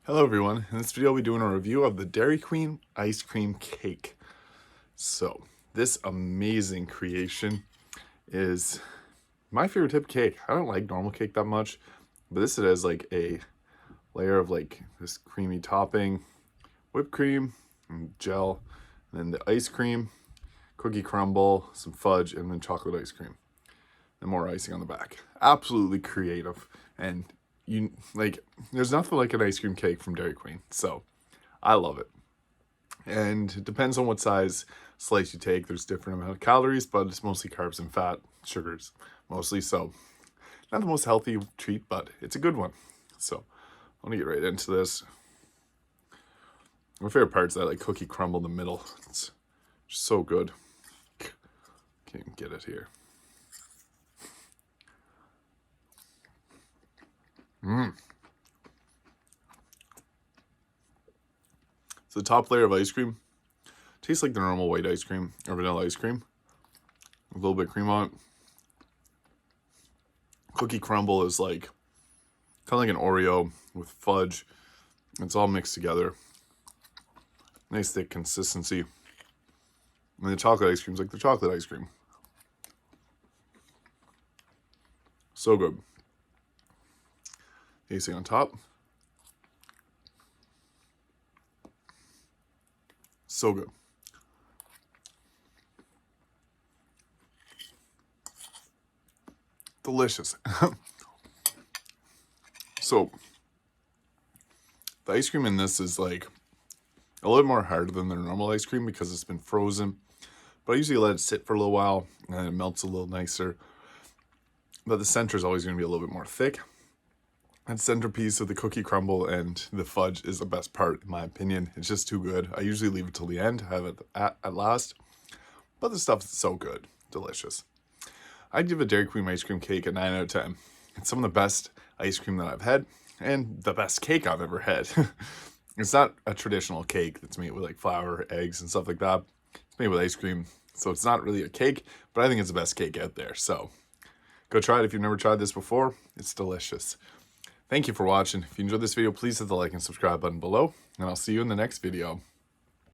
Hello everyone, in this video I'll be doing a review of the Dairy Queen ice cream cake. So, this amazing creation is my favorite type of cake. I don't like normal cake that much, but this it has like a layer of like this creamy topping, whipped cream, and gel, and then the ice cream, cookie crumble, some fudge, and then chocolate ice cream. And more icing on the back. Absolutely creative, and there's nothing like an ice cream cake from Dairy Queen, so I love it. And it depends on what size slice you take. There's different amount of calories, but it's mostly carbs and fat, sugars mostly. So not the most healthy treat, but it's a good one. So I want to get right into this. My favorite part is that like cookie crumble in the middle. It's just so good. Can't even get it here. So the top layer of ice cream tastes like the normal white ice cream or vanilla ice cream. A little bit of cream on it. Cookie crumble is like kind of like an Oreo with fudge. It's all mixed together. Nice thick consistency. And the chocolate ice cream is like the chocolate ice cream. So good. Icing on top. So good. Delicious. So, the ice cream in this is like a little more harder than the normal ice cream because it's been frozen. But I usually let it sit for a little while and it melts a little nicer. But the center is always going to be a little bit more thick. And centerpiece of the cookie crumble and the fudge is the best part, in my opinion. It's just too good. I usually leave it till the end, have it at last. But the stuff is so good. Delicious. I'd give a Dairy Queen ice cream cake a 9 out of 10. It's some of the best ice cream that I've had, and the best cake I've ever had. It's not a traditional cake that's made with like flour, eggs, and stuff like that. It's made with ice cream, so it's not really a cake, but I think it's the best cake out there. So go try it if you've never tried this before. It's delicious. Thank you for watching. If you enjoyed this video, please hit the like and subscribe button below, and I'll see you in the next video.